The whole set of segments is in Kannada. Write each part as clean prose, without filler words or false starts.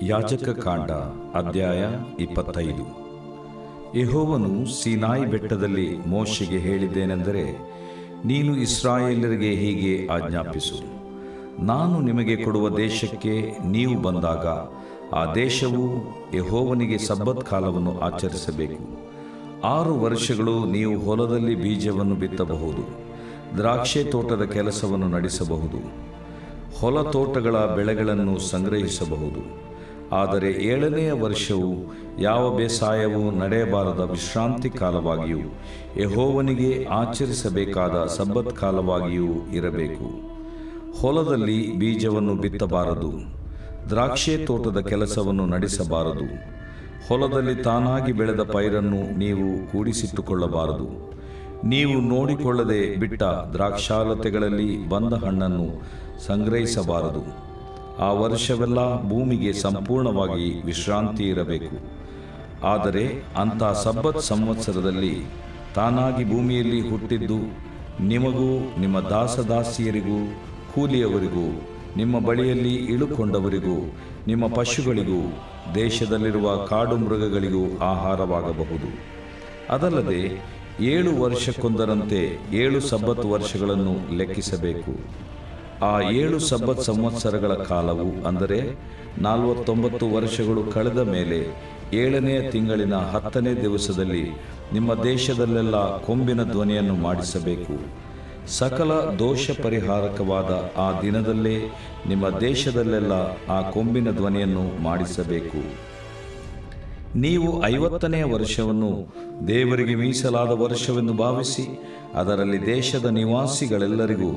ಯಾಜಕ ಕಾಂಡ ಅಧ್ಯಾಯ 25. ಯೆಹೋವನು ಸೀನಾಯಿ ಬೆಟ್ಟದಲ್ಲಿ ಮೋಶೆಗೆ ಹೇಳಿದ್ದೇನೆಂದರೆ, ನೀನು ಇಸ್ರಾಯೇಲರಿಗೆ ಹೀಗೆ ಆಜ್ಞಾಪಿಸು, ನಾನು ನಿಮಗೆ ಕೊಡುವ ದೇಶಕ್ಕೆ ನೀವು ಬಂದಾಗ ಆ ದೇಶವು ಯೆಹೋವನಿಗೆ ಸಬ್ಬತ್ ಕಾಲವನ್ನು ಆಚರಿಸಬೇಕು. 6 ವರ್ಷಗಳು ನೀವು ಹೊಲದಲ್ಲಿ ಬೀಜವನ್ನು ಬಿತ್ತಬಹುದು, ದ್ರಾಕ್ಷೆ ತೋಟದ ಕೆಲಸವನ್ನು ನಡೆಸಬಹುದು, ಹೊಲ ತೋಟಗಳ ಬೆಳೆಗಳನ್ನು ಸಂಗ್ರಹಿಸಬಹುದು. ಆದರೆ 7ನೆಯ ವರ್ಷವು ಯಾವ ಬೇಸಾಯವೂ ನಡೆಯಬಾರದ ವಿಶ್ರಾಂತಿ ಕಾಲವಾಗಿಯೂ ಯೆಹೋವನಿಗೆ ಆಚರಿಸಬೇಕಾದ ಸಬ್ಬತ್ ಕಾಲವಾಗಿಯೂ ಇರಬೇಕು. ಹೊಲದಲ್ಲಿ ಬೀಜವನ್ನು ಬಿತ್ತಬಾರದು, ದ್ರಾಕ್ಷೆ ತೋಟದ ಕೆಲಸವನ್ನು ನಡೆಸಬಾರದು, ಹೊಲದಲ್ಲಿ ತಾನಾಗಿ ಬೆಳೆದ ಪೈರನ್ನು ನೀವು ಕೂಡಿಸಿಟ್ಟುಕೊಳ್ಳಬಾರದು. ನೀವು ನೋಡಿಕೊಳ್ಳದೆ ಬಿಟ್ಟ ದ್ರಾಕ್ಷಾಲತೆಗಳಲ್ಲಿ ಬಂದ ಹಣ್ಣನ್ನು ಸಂಗ್ರಹಿಸಬಾರದು. ಆ ವರ್ಷವೆಲ್ಲ ಭೂಮಿಗೆ ಸಂಪೂರ್ಣವಾಗಿ ವಿಶ್ರಾಂತಿ ಇರಬೇಕು. ಆದರೆ ಅಂಥ ಸಬ್ಬತ್ ಸಂವತ್ಸರದಲ್ಲಿ ತಾನಾಗಿ ಭೂಮಿಯಲ್ಲಿ ಹುಟ್ಟಿದ್ದು ನಿಮಗೂ ನಿಮ್ಮ ದಾಸದಾಸಿಯರಿಗೂ ಕೂಲಿಯವರಿಗೂ ನಿಮ್ಮ ಬಳಿಯಲ್ಲಿ ಇಳುಕೊಂಡವರಿಗೂ ನಿಮ್ಮ ಪಶುಗಳಿಗೂ ದೇಶದಲ್ಲಿರುವ ಕಾಡು ಮೃಗಗಳಿಗೂ ಆಹಾರವಾಗಬಹುದು. ಅದಲ್ಲದೆ 7 ವರ್ಷಕ್ಕೊಂದರಂತೆ 7 ಸಬ್ಬತ್ ವರ್ಷಗಳನ್ನು ಲೆಕ್ಕಿಸಬೇಕು. ಆ 7 ಸಬ್ಬತ್ ಸಂವತ್ಸರಗಳ ಕಾಲವು ಅಂದರೆ 49 ವರ್ಷಗಳು ಕಳೆದ ಮೇಲೆ 7ನೆಯ ತಿಂಗಳಿನ 10ನೇ ದಿವಸದಲ್ಲಿ ನಿಮ್ಮ ದೇಶದಲ್ಲೆಲ್ಲ ಕೊಂಬಿನ ಧ್ವನಿಯನ್ನು ಮಾಡಿಸಬೇಕು. ಸಕಲ ದೋಷ ಪರಿಹಾರಕವಾದ ಆ ದಿನದಲ್ಲೇ ನಿಮ್ಮ ದೇಶದಲ್ಲೆಲ್ಲ ಆ ಕೊಂಬಿನ ಧ್ವನಿಯನ್ನು ಮಾಡಿಸಬೇಕು. ನೀವು 50ನೆಯ ವರ್ಷವನ್ನು ದೇವರಿಗೆ ಮೀಸಲಾದ ವರ್ಷವೆಂದು ಭಾವಿಸಿ ಅದರಲ್ಲಿ ದೇಶದ ನಿವಾಸಿಗಳೆಲ್ಲರಿಗೂ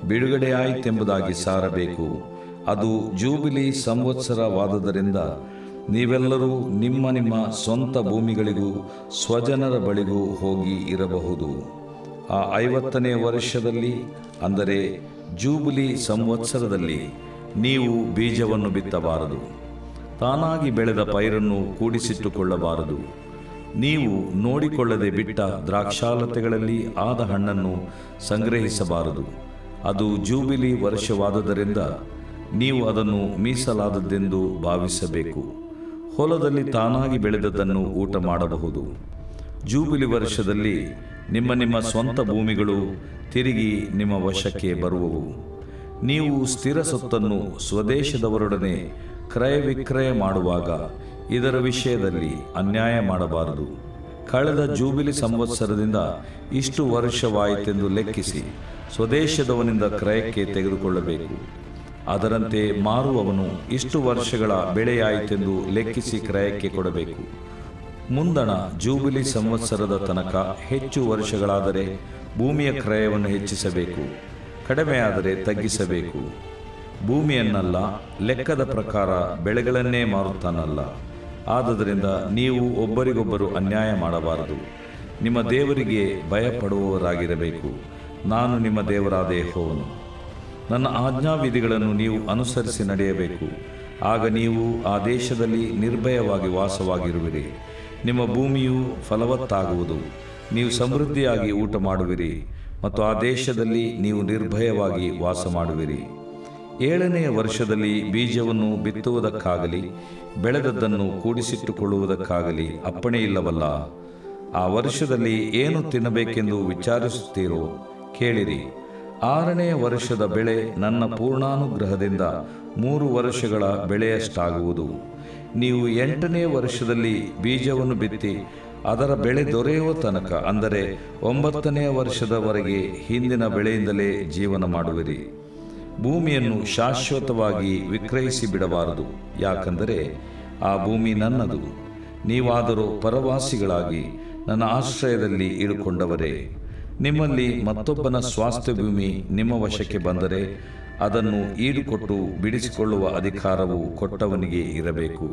ಬಿಡುಗಡೆಯಾಯಿತೆಂಬುದಾಗಿ ಸಾರಬೇಕು. ಅದು ಜೂಬಿಲಿ ಸಂವತ್ಸರವಾದುದರಿಂದ ನೀವೆಲ್ಲರೂ ನಿಮ್ಮ ನಿಮ್ಮ ಸ್ವಂತ ಭೂಮಿಗಳಿಗೂ ಸ್ವಜನರ ಬಳಿಗೂ ಹೋಗಿ ಇರಬಹುದು. ಆ 50ನೇ ವರ್ಷದಲ್ಲಿ ಅಂದರೆ ಜೂಬಿಲಿ ಸಂವತ್ಸರದಲ್ಲಿ ನೀವು ಬೀಜವನ್ನು ಬಿತ್ತಬಾರದು, ತಾನಾಗಿ ಬೆಳೆದ ಪೈರನ್ನು ಕೂಡಿಸಿಟ್ಟುಕೊಳ್ಳಬಾರದು. ನೀವು ನೋಡಿಕೊಳ್ಳದೆ ಬಿಟ್ಟ ದ್ರಾಕ್ಷಾಲತೆಗಳಲ್ಲಿ ಆದ ಹಣ್ಣನ್ನು ಸಂಗ್ರಹಿಸಬಾರದು. ಅದು ಜೂಬಿಲಿ ವರ್ಷವಾದುದರಿಂದ ನೀವು ಅದನ್ನು ಮೀಸಲಾದದ್ದೆಂದು ಭಾವಿಸಬೇಕು. ಹೊಲದಲ್ಲಿ ತಾನಾಗಿ ಬೆಳೆದದ್ದನ್ನು ಊಟ ಮಾಡಬಹುದು. ಜೂಬಿಲಿ ವರ್ಷದಲ್ಲಿ ನಿಮ್ಮ ನಿಮ್ಮ ಸ್ವಂತ ಭೂಮಿಗಳು ತಿರುಗಿ ನಿಮ್ಮ ವಶಕ್ಕೆ ಬರುವವು. ನೀವು ಸ್ಥಿರ ಸೊತ್ತನ್ನು ಸ್ವದೇಶದವರೊಡನೆ ಕ್ರಯ ವಿಕ್ರಯ ಮಾಡುವಾಗ ಇದರ ವಿಷಯದಲ್ಲಿ ಅನ್ಯಾಯ ಮಾಡಬಾರದು. ಕಳೆದ ಜೂಬಿಲಿ ಸಂವತ್ಸರದಿಂದ ಇಷ್ಟು ವರ್ಷವಾಯಿತೆಂದು ಲೆಕ್ಕಿಸಿ ಸ್ವದೇಶದವನಿಂದ ಕ್ರಯಕ್ಕೆ ತೆಗೆದುಕೊಳ್ಳಬೇಕು. ಅದರಂತೆ ಮಾರುವವನು ಇಷ್ಟು ವರ್ಷಗಳ ಬೆಳೆಯಾಯಿತೆಂದು ಲೆಕ್ಕಿಸಿ ಕ್ರಯಕ್ಕೆ ಕೊಡಬೇಕು. ಮುಂದಣ ಜೂಬಿಲಿ ಸಂವತ್ಸರದ ತನಕ ಹೆಚ್ಚು ವರ್ಷಗಳಾದರೆ ಭೂಮಿಯ ಕ್ರಯವನ್ನು ಹೆಚ್ಚಿಸಬೇಕು, ಕಡಿಮೆಯಾದರೆ ತಗ್ಗಿಸಬೇಕು. ಭೂಮಿಯನ್ನಲ್ಲ, ಲೆಕ್ಕದ ಪ್ರಕಾರ ಬೆಳೆಗಳನ್ನೇ ಮಾರುತ್ತಾನಲ್ಲ. ಆದುದರಿಂದ ನೀವು ಒಬ್ಬರಿಗೊಬ್ಬರು ಅನ್ಯಾಯ ಮಾಡಬಾರದು. ನಿಮ್ಮ ದೇವರಿಗೆ ಭಯಪಡುವವರಾಗಿರಬೇಕು. ನಾನು ನಿಮ್ಮ ದೇವರಾದ ಯೆಹೋವನು. ನನ್ನ ಆಜ್ಞಾವಿಧಿಗಳನ್ನು ನೀವು ಅನುಸರಿಸಿ ನಡೆಯಬೇಕು. ಆಗ ನೀವು ಆ ದೇಶದಲ್ಲಿ ನಿರ್ಭಯವಾಗಿ ವಾಸವಾಗಿರುವಿರಿ. ನಿಮ್ಮ ಭೂಮಿಯು ಫಲವತ್ತಾಗುವುದು, ನೀವು ಸಮೃದ್ಧಿಯಾಗಿ ಊಟ ಮಾಡುವಿರಿ ಮತ್ತು ಆ ದೇಶದಲ್ಲಿ ನೀವು ನಿರ್ಭಯವಾಗಿ ವಾಸ ಮಾಡುವಿರಿ. 7ನೆಯ ವರ್ಷದಲ್ಲಿ ಬೀಜವನ್ನು ಬಿತ್ತುವುದಕ್ಕಾಗಲಿ ಬೆಳೆದದ್ದನ್ನು ಕೂಡಿಸಿಟ್ಟುಕೊಳ್ಳುವುದಕ್ಕಾಗಲಿ ಅಪ್ಪಣೆ ಇಲ್ಲವಲ್ಲ. ಆ ವರ್ಷದಲ್ಲಿ ಏನು ತಿನ್ನಬೇಕೆಂದು ವಿಚಾರಿಸುತ್ತೀರೋ ಕೇಳಿರಿ. 6ನೆಯ ವರ್ಷದ ಬೆಳೆ ನನ್ನ ಪೂರ್ಣಾನುಗ್ರಹದಿಂದ 3 ವರ್ಷಗಳ ಬೆಳೆಯಷ್ಟಾಗುವುದು. ನೀವು 8ನೇ ವರ್ಷದಲ್ಲಿ ಬೀಜವನ್ನು ಬಿತ್ತಿ ಅದರ ಬೆಳೆ ದೊರೆಯುವ ತನಕ ಅಂದರೆ 9ನೆಯ ವರ್ಷದವರೆಗೆ ಹಿಂದಿನ ಬೆಳೆಯಿಂದಲೇ ಜೀವನ ಮಾಡುವಿರಿ. ಭೂಮಿಯನ್ನು ಶಾಶ್ವತವಾಗಿ ವಿಕ್ರಯಿಸಿ ಬಿಡಬಾರದು, ಯಾಕಂದರೆ ಆ ಭೂಮಿ ನನ್ನದು. ನೀವಾದರೂ ಪರವಾಸಿಗಳಾಗಿ ನನ್ನ ಆಶ್ರಯದಲ್ಲಿ ಇಳುಕೊಂಡವರೇ. ನಿಮ್ಮಲ್ಲಿ ಮತ್ತೊಬ್ಬನ ಸ್ವಾಸ್ಥ್ಯ ಭೂಮಿ ನಿಮ್ಮ ವಶಕ್ಕೆ ಬಂದರೆ ಅದನ್ನು ಈಡುಕೊಟ್ಟು ಬಿಡಿಸಿಕೊಳ್ಳುವ ಅಧಿಕಾರವು ಕೊಟ್ಟವನಿಗೆ ಇರಬೇಕು.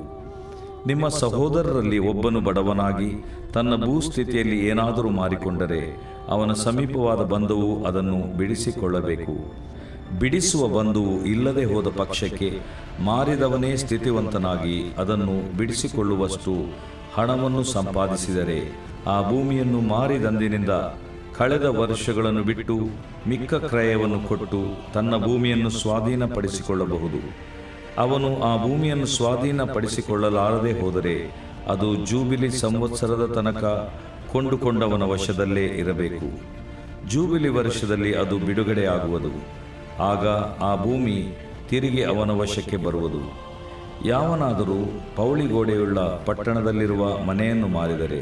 ನಿಮ್ಮ ಸಹೋದರರಲ್ಲಿ ಒಬ್ಬನು ಬಡವನಾಗಿ ತನ್ನ ಭೂಸ್ಥಿತಿಯಲ್ಲಿ ಏನಾದರೂ ಮಾರಿಕೊಂಡರೆ ಅವನ ಸಮೀಪವಾದ ಬಂಧುವು ಅದನ್ನು ಬಿಡಿಸಿಕೊಳ್ಳಬೇಕು. ಬಿಡಿಸುವ ಬಂಧುವು ಇಲ್ಲದೆ ಹೋದ ಪಕ್ಷಕ್ಕೆ ಮಾರಿದವನೇ ಸ್ಥಿತಿವಂತನಾಗಿ ಅದನ್ನು ಬಿಡಿಸಿಕೊಳ್ಳುವಷ್ಟು ಹಣವನ್ನು ಸಂಪಾದಿಸಿದರೆ ಆ ಭೂಮಿಯನ್ನು ಮಾರಿದಂದಿನಿಂದ ಕಳೆದ ವರ್ಷಗಳನ್ನು ಬಿಟ್ಟು ಮಿಕ್ಕ ಕ್ರಯವನ್ನು ಕೊಟ್ಟು ತನ್ನ ಭೂಮಿಯನ್ನು ಸ್ವಾಧೀನಪಡಿಸಿಕೊಳ್ಳಬಹುದು. ಅವನು ಆ ಭೂಮಿಯನ್ನು ಸ್ವಾಧೀನಪಡಿಸಿಕೊಳ್ಳಲಾರದೆ ಹೋದರೆ ಅದು ಜೂಬಿಲಿ ಸಂವತ್ಸರದ ತನಕ ಕೊಂಡುಕೊಂಡವನ ವಶದಲ್ಲೇ ಇರಬೇಕು. ಜೂಬಿಲಿ ವರ್ಷದಲ್ಲಿ ಅದು ಬಿಡುಗಡೆಯಾಗುವುದು. ಆಗ ಆ ಭೂಮಿ ತಿರುಗಿ ಅವನ ವಶಕ್ಕೆ ಬರುವುದು. ಯಾವನಾದರೂ ಪೌಳಿಗೋಡೆಯುಳ್ಳ ಪಟ್ಟಣದಲ್ಲಿರುವ ಮನೆಯನ್ನು ಮಾರಿದರೆ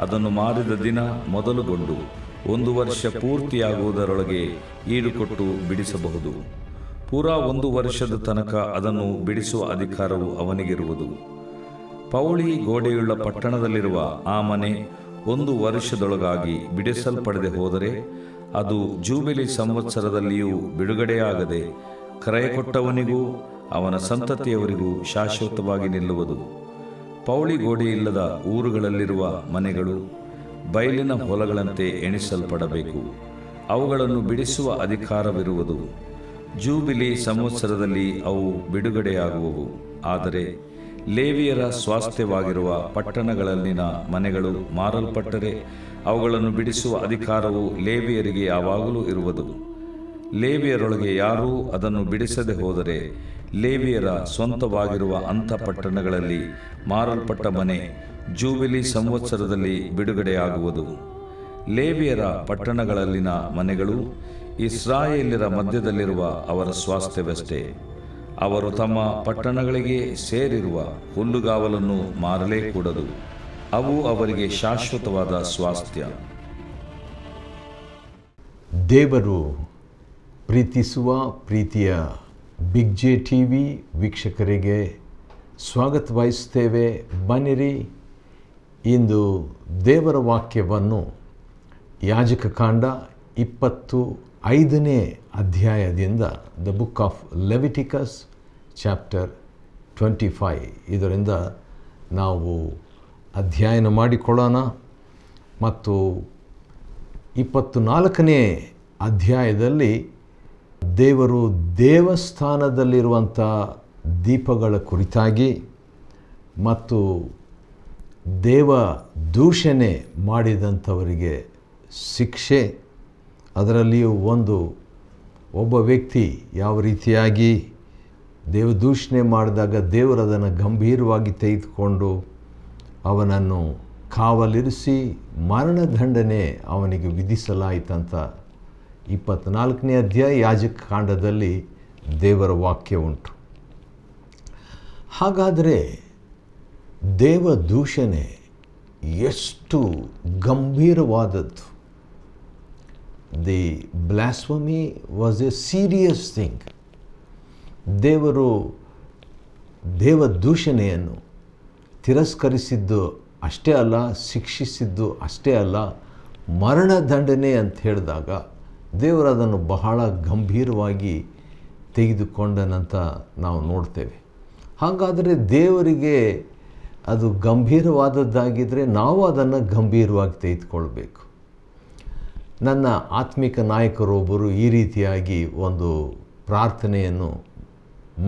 ಅದನ್ನು ಮಾರಿದ ದಿನ ಮೊದಲುಗೊಂಡು 1 ವರ್ಷ ಪೂರ್ತಿಯಾಗುವುದರೊಳಗೆ ಈಡುಕೊಟ್ಟು ಬಿಡಿಸಬಹುದು. ಪೂರಾ 1 ವರ್ಷದ ತನಕ ಅದನ್ನು ಬಿಡಿಸುವ ಅಧಿಕಾರವು ಅವನಿಗಿರುವುದು. ಪೌಳಿ ಗೋಡೆಯುಳ್ಳ ಪಟ್ಟಣದಲ್ಲಿರುವ ಆ ಮನೆ 1 ವರ್ಷದೊಳಗಾಗಿ ಬಿಡಿಸಲ್ಪಡದೆ ಹೋದರೆ ಅದು ಜೂಬಿಲಿ ಸಂವತ್ಸರದಲ್ಲಿಯೂ ಬಿಡುಗಡೆಯಾಗದೆ ಕ್ರಯಕೊಟ್ಟವನಿಗೂ ಅವನ ಸಂತತಿಯವರಿಗೂ ಶಾಶ್ವತವಾಗಿ ನಿಲ್ಲುವುದು. ಪೌಳಿ ಗೋಡೆಯಿಲ್ಲದ ಊರುಗಳಲ್ಲಿರುವ ಮನೆಗಳು ಬಯಲಿನ ಹೊಲಗಳಂತೆ ಎಣಿಸಲ್ಪಡಬೇಕು. ಅವುಗಳನ್ನು ಬಿಡಿಸುವ ಅಧಿಕಾರವಿರುವುದು. ಜೂಬಿಲಿ ಸಂವತ್ಸರದಲ್ಲಿ ಅವು ಬಿಡುಗಡೆಯಾಗುವವು. ಆದರೆ ಲೇವಿಯರ ಸ್ವಾಸ್ಥ್ಯವಾಗಿರುವ ಪಟ್ಟಣಗಳಲ್ಲಿನ ಮನೆಗಳು ಮಾರಲ್ಪಟ್ಟರೆ ಅವುಗಳನ್ನು ಬಿಡಿಸುವ ಅಧಿಕಾರವು ಲೇವಿಯರಿಗೆ ಯಾವಾಗಲೂ ಇರುವುದು. ಲೇವಿಯರೊಳಗೆ ಯಾರೂ ಅದನ್ನು ಬಿಡಿಸದೆ ಹೋದರೆ ಲೇವಿಯರ ಸ್ವಂತವಾಗಿರುವ ಅಂಥ ಪಟ್ಟಣಗಳಲ್ಲಿ ಮಾರಲ್ಪಟ್ಟ ಮನೆ ಜೂಬಿಲಿ ಸಂವತ್ಸರದಲ್ಲಿ ಬಿಡುಗಡೆಯಾಗುವುದು. ಲೇವಿಯರ ಪಟ್ಟಣಗಳಲ್ಲಿನ ಮನೆಗಳು ಇಸ್ರಾಯೇಲ್ಯರ ಮಧ್ಯದಲ್ಲಿರುವ ಅವರ ಸ್ವಾಸ್ಥ್ಯವಷ್ಟೇ. ಅವರು ತಮ್ಮ ಪಟ್ಟಣಗಳಿಗೆ ಸೇರಿರುವ ಹುಲ್ಲುಗಾವಲನ್ನು ಮಾರಲೇ ಕೂಡದು. ಅವು ಅವರಿಗೆ ಶಾಶ್ವತವಾದ ಸ್ವಾಸ್ಥ್ಯ. ದೇವರು ಪ್ರೀತಿಸುವ ಪ್ರೀತಿಯ ಬಿಗ್ ಜೆ ಟಿವಿ ವೀಕ್ಷಕರಿಗೆ ಸ್ವಾಗತ ಬಯಸುತ್ತೇವೆ. ಬನ್ನಿರಿ, ಇಂದು ದೇವರ ವಾಕ್ಯವನ್ನು ಯಾಜಕಕಾಂಡ 25ನೇ ಅಧ್ಯಾಯದಿಂದ the book of Leviticus chapter 25 ಇದರಿಂದ ನಾವು ಅಧ್ಯಯನ ಮಾಡಿಕೊಳ್ಳೋಣ. ಮತ್ತು 24ನೇ ಅಧ್ಯಾಯದಲ್ಲಿ ದೇವರು ದೇವಸ್ಥಾನದಲ್ಲಿರುವಂಥ ದೀಪಗಳ ಕುರಿತಾಗಿ ಮತ್ತು ದೇವ ದೂಷಣೆ ಮಾಡಿದಂಥವರಿಗೆ ಶಿಕ್ಷೆ, ಅದರಲ್ಲಿಯೂ ಒಬ್ಬ ವ್ಯಕ್ತಿ ಯಾವ ರೀತಿಯಾಗಿ ದೇವದೂಷಣೆ ಮಾಡಿದಾಗ ದೇವರು ಅದನ್ನು ಗಂಭೀರವಾಗಿ ತೆಗೆದುಕೊಂಡು ಅವನನ್ನು ಕಾವಲಿರಿಸಿ ಮರಣದಂಡನೆ ಅವನಿಗೆ ವಿಧಿಸಲಾಯಿತಂತ 24ನೇ ಅಧ್ಯಾಯ ಯಾಜಕಕಾಂಡದಲ್ಲಿ ದೇವರ ವಾಕ್ಯ ಉಂಟು. ಹಾಗಾದರೆ ದೇವದೂಷಣೆ ಎಷ್ಟು ಗಂಭೀರವಾದದ್ದು. The blasphemy was a serious thing. ದೇವರು ದೇವದೂಷಣೆಯನ್ನು ತಿರಸ್ಕರಿಸಿದ್ದು ಅಷ್ಟೇ ಅಲ್ಲ, ಶಿಕ್ಷಿಸಿದ್ದು ಅಷ್ಟೇ ಅಲ್ಲ, ಮರಣದಂಡನೆ ಅಂತ ಹೇಳಿದಾಗ ದೇವರು ಅದನ್ನು ಬಹಳ ಗಂಭೀರವಾಗಿ ತೆಗೆದುಕೊಂಡನಂತ ನಾವು ನೋಡ್ತೇವೆ. ಹಾಗಾದರೆ ದೇವರಿಗೆ ಅದು ಗಂಭೀರವಾದದ್ದಾಗಿದ್ದರೆ ನಾವು ಅದನ್ನು ಗಂಭೀರವಾಗಿ ತೆಗೆದುಕೊಳ್ಬೇಕು. ನನ್ನ ಆತ್ಮಿಕ ನಾಯಕರೊಬ್ಬರು ಈ ರೀತಿಯಾಗಿ ಒಂದು ಪ್ರಾರ್ಥನೆಯನ್ನು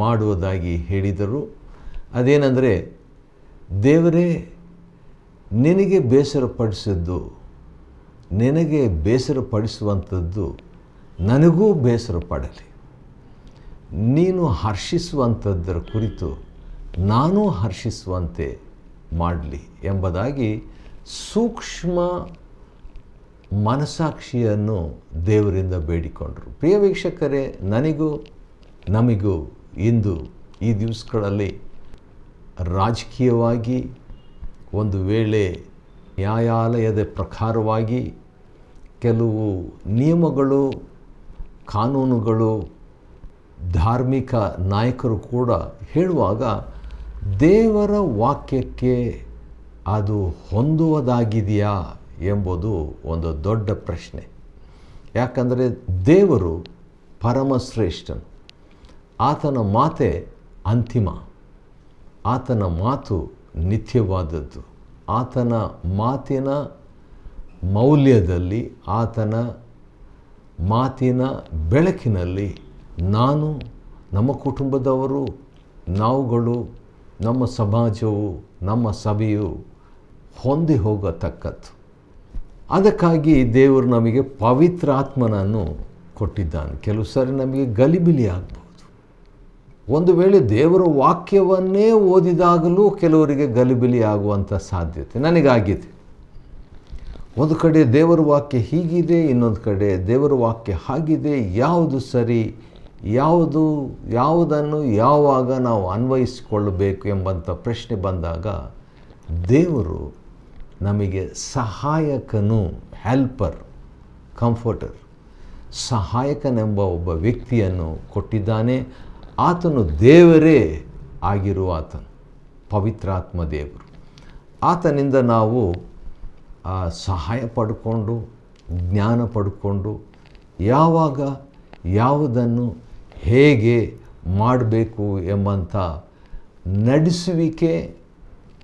ಮಾಡುವುದಾಗಿ ಹೇಳಿದರು. ಅದೇನೆಂದರೆ, ದೇವರೇ, ನಿನಗೆ ಬೇಸರಪಡಿಸಿದ್ದು, ನಿನಗೆ ಬೇಸರಪಡಿಸುವಂಥದ್ದು ನನಗೂ ಬೇಸರಪಡಲಿ. ನೀನು ಹರ್ಷಿಸುವಂಥದ್ದರ ಕುರಿತು ನಾನು ಹರ್ಷಿಸುವಂತೆ ಮಾಡಲಿ ಎಂಬುದಾಗಿ ಸೂಕ್ಷ್ಮ ಮನಸ್ಸಾಕ್ಷಿಯನ್ನು ದೇವರಿಂದ ಬೇಡಿಕೊಂಡರು. ಪ್ರಿಯ ವೀಕ್ಷಕರೇ, ನಮಗೂ ಇಂದು ಈ ದಿವಸಗಳಲ್ಲಿ ರಾಜಕೀಯವಾಗಿ ಒಂದು ವೇಳೆ ನ್ಯಾಯಾಲಯದ ಪ್ರಕಾರವಾಗಿ ಕೆಲವು ನಿಯಮಗಳು, ಕಾನೂನುಗಳು, ಧಾರ್ಮಿಕ ನಾಯಕರು ಕೂಡ ಹೇಳುವಾಗ ದೇವರ ವಾಕ್ಯಕ್ಕೆ ಅದು ಹೊಂದುವುದಾಗಿದೆಯಾ ಎಂಬುದು ಒಂದು ದೊಡ್ಡ ಪ್ರಶ್ನೆ. ಯಾಕಂದರೆ ದೇವರು ಪರಮಶ್ರೇಷ್ಠನು. ಆತನ ಮಾತೇ ಅಂತಿಮ. ಆತನ ಮಾತು ನಿತ್ಯವಾದದ್ದು. ಆತನ ಮಾತಿನ ಮೌಲ್ಯದಲ್ಲಿ, ಆತನ ಮಾತಿನ ಬೆಳಕಿನಲ್ಲಿ ನಾನು, ನಮ್ಮ ಕುಟುಂಬದವರು, ನಾವುಗಳು, ನಮ್ಮ ಸಮಾಜವು, ನಮ್ಮ ಸಭೆಯು ಹೊಂದಿ ಹೋಗತಕ್ಕದ್ದು. ಅದಕ್ಕಾಗಿ ದೇವರು ನಮಗೆ ಪವಿತ್ರ ಆತ್ಮನನ್ನು ಕೊಟ್ಟಿದ್ದಾನೆ. ಕೆಲವು ಸಾರಿ ನಮಗೆ ಗಲಿಬಿಲಿ ಆಗ್ಬೋದು. ಒಂದು ವೇಳೆ ದೇವರ ವಾಕ್ಯವನ್ನೇ ಓದಿದಾಗಲೂ ಕೆಲವರಿಗೆ ಗಲಿಬಿಲಿ ಆಗುವಂಥ ಸಾಧ್ಯತೆ ನನಗಾಗಿದೆ. ಒಂದು ಕಡೆ ದೇವರ ವಾಕ್ಯ ಹೀಗಿದೆ, ಇನ್ನೊಂದು ಕಡೆ ದೇವರ ವಾಕ್ಯ ಹಾಗಿದೆ, ಯಾವುದು ಸರಿ, ಯಾವುದನ್ನು ಯಾವಾಗ ನಾವು ಅನ್ವಯಿಸಿಕೊಳ್ಳಬೇಕು ಎಂಬಂಥ ಪ್ರಶ್ನೆ ಬಂದಾಗ ದೇವರು ನಮಗೆ ಸಹಾಯಕನು, ಹೆಲ್ಪರ್, ಕಂಫರ್ಟರ್, ಸಹಾಯಕನೆಂಬ ಒಬ್ಬ ವ್ಯಕ್ತಿಯನ್ನು ಕೊಟ್ಟಿದ್ದಾನೆ. ಆತನು ದೇವರೇ ಆಗಿರುವ ಆತನು, ಪವಿತ್ರಾತ್ಮ ದೇವರು. ಆತನಿಂದ ನಾವು ಸಹಾಯ ಪಡ್ಕೊಂಡು, ಜ್ಞಾನ ಪಡ್ಕೊಂಡು, ಯಾವಾಗ ಯಾವುದನ್ನು ಹೇಗೆ ಮಾಡಬೇಕು ಎಂಬಂಥ ನಡೆಸುವಿಕೆ,